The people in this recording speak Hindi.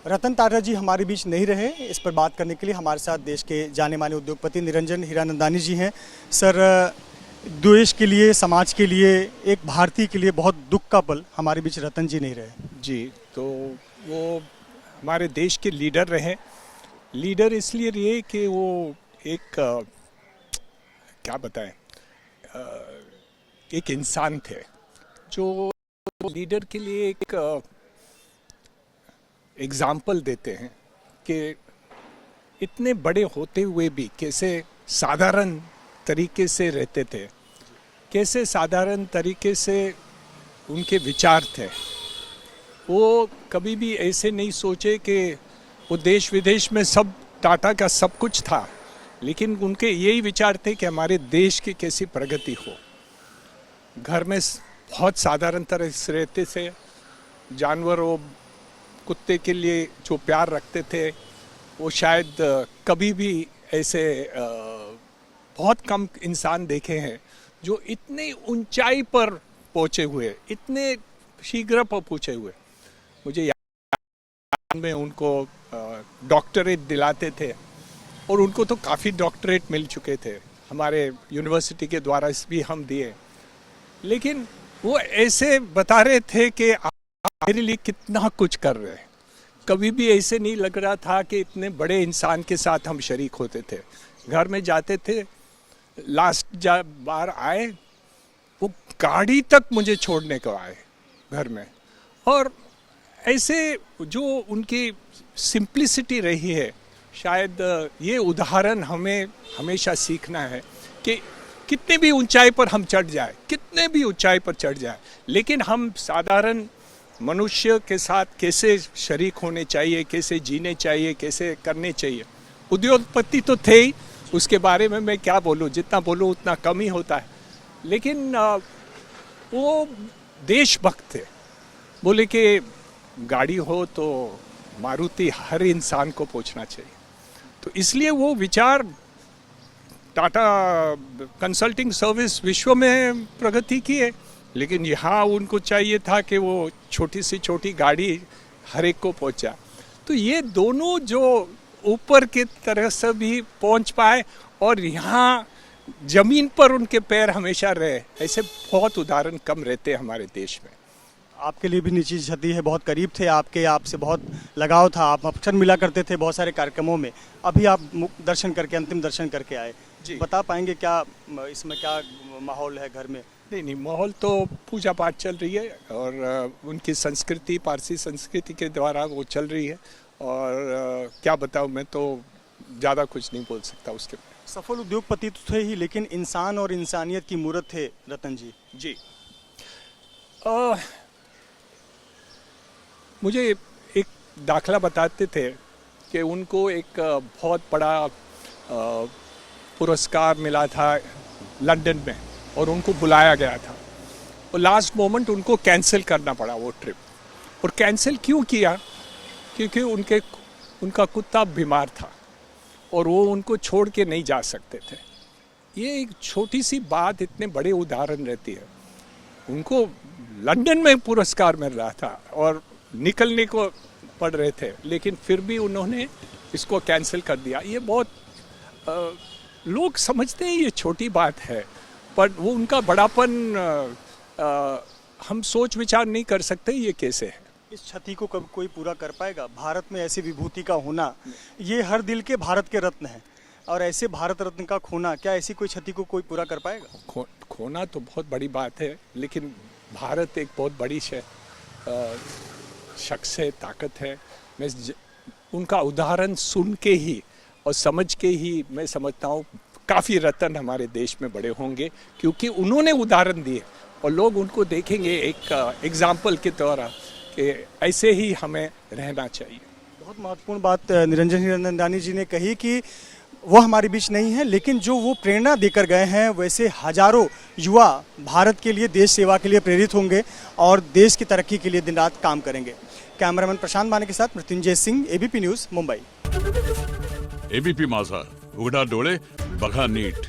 रतन टाटा जी हमारे बीच नहीं रहे। इस पर बात करने के लिए हमारे साथ देश के जाने माने उद्योगपति निरंजन हीरानंदानी जी हैं। सर, देश के लिए, समाज के लिए, एक भारतीय के लिए बहुत दुख का पल, हमारे बीच रतन जी नहीं रहे। जी, तो वो हमारे देश के लीडर रहे। लीडर इसलिए रहे कि वो एक क्या बताएं, एक इंसान थे जो लीडर के लिए एक एग्जाम्पल देते हैं कि इतने बड़े होते हुए भी कैसे साधारण तरीके से रहते थे, कैसे साधारण तरीके से उनके विचार थे। वो कभी भी ऐसे नहीं सोचे कि वो देश विदेश में सब टाटा का सब कुछ था, लेकिन उनके यही विचार थे कि हमारे देश की कैसी प्रगति हो। घर में बहुत साधारण तरह से रहते थे। जानवरों, कुत्ते के लिए जो प्यार रखते थे वो शायद कभी भी ऐसे बहुत कम इंसान देखे हैं जो इतनी ऊंचाई पर पहुंचे हुए, इतने शीघ्र पर पहुंचे हुए। मुझे याद में उनको डॉक्टरेट दिलाते थे और उनको तो काफ़ी डॉक्टरेट मिल चुके थे, हमारे यूनिवर्सिटी के द्वारा भी हम दिए। लेकिन वो ऐसे बता रहे थे कि मेरे लिए कितना कुछ कर रहे हैं। कभी भी ऐसे नहीं लग रहा था कि इतने बड़े इंसान के साथ हम शरीक होते थे। घर में जाते थे, लास्ट बार आए वो गाड़ी तक मुझे छोड़ने को आए घर में। और ऐसे जो उनकी सिंप्लिसिटी रही है, शायद ये उदाहरण हमें हमेशा सीखना है कि कितने भी ऊंचाई पर हम चढ़ जाए, कितने भी ऊंचाई पर चढ़ जाए, लेकिन हम साधारण मनुष्य के साथ कैसे शरीक होने चाहिए, कैसे जीने चाहिए, कैसे करने चाहिए। उद्योगपति तो थे ही, उसके बारे में मैं क्या बोलूँ, जितना बोलूँ उतना कम ही होता है। लेकिन वो देशभक्त थे। बोले कि गाड़ी हो तो मारुति हर इंसान को पहुँचना चाहिए। तो इसलिए वो विचार, टाटा कंसल्टिंग सर्विस विश्व में प्रगति की है, लेकिन यहाँ उनको चाहिए था कि वो छोटी से छोटी गाड़ी हर एक को पहुँचा। तो ये दोनों जो ऊपर की तरह से भी पहुँच पाए और यहाँ जमीन पर उनके पैर हमेशा रहे, ऐसे बहुत उदाहरण कम रहते हैं हमारे देश में। आपके लिए भी निची छती है, बहुत करीब थे आपके, आपसे बहुत लगाव था, आप अक्सर मिला करते थे बहुत सारे कार्यक्रमों में। अभी आप दर्शन करके, अंतिम दर्शन करके आए जी, बता पाएंगे क्या इसमें क्या माहौल है घर में? नहीं, माहौल तो पूजा पाठ चल रही है और उनकी संस्कृति, पारसी संस्कृति के द्वारा वो चल रही है। और क्या बताऊँ, मैं तो ज़्यादा कुछ नहीं बोल सकता उसके बारे में। सफल उद्योगपति तो थे ही, लेकिन इंसान और इंसानियत की मूर्त थे रतन जी। जी, मुझे एक दाखला बताते थे कि उनको एक बहुत बड़ा पुरस्कार मिला था लंदन में और उनको बुलाया गया था और लास्ट मोमेंट उनको कैंसिल करना पड़ा वो ट्रिप। और कैंसिल क्यों किया? क्योंकि उनका कुत्ता बीमार था और वो उनको छोड़ के नहीं जा सकते थे। ये एक छोटी सी बात इतने बड़े उदाहरण रहती है। उनको लंदन में पुरस्कार मिल रहा था और निकलने को पड़ रहे थे, लेकिन फिर भी उन्होंने इसको कैंसिल कर दिया। ये बहुत लोग समझते हैं ये छोटी बात है, पर वो उनका बड़ापन हम सोच विचार नहीं कर सकते ये कैसे है। इस क्षति को कब कोई पूरा कर पाएगा? भारत में ऐसी विभूति का होना, ये हर दिल के भारत के रत्न हैं, और ऐसे भारत रत्न का खोना, क्या ऐसी कोई क्षति को कोई पूरा कर पाएगा? खोना तो बहुत बड़ी बात है, लेकिन भारत एक बहुत बड़ी शख्स है, ताकत है। मैं उनका उदाहरण सुन के ही और समझ के ही मैं समझता हूँ काफ़ी रत्न हमारे देश में बड़े होंगे, क्योंकि उन्होंने उदाहरण दिए और लोग उनको देखेंगे एक एग्जाम्पल के तौर कि ऐसे ही हमें रहना चाहिए। बहुत महत्वपूर्ण बात निरंजन हीरानंदानी जी ने कही कि वो हमारे बीच नहीं है, लेकिन जो वो प्रेरणा देकर गए हैं, वैसे हजारों युवा भारत के लिए, देश सेवा के लिए प्रेरित होंगे और देश की तरक्की के लिए दिन रात काम करेंगे। कैमरामैन प्रशांत माने के साथ Mrityunjay Singh, ABP news, Mumbai. ABP माझा, उघडा डोळे बघा नीट।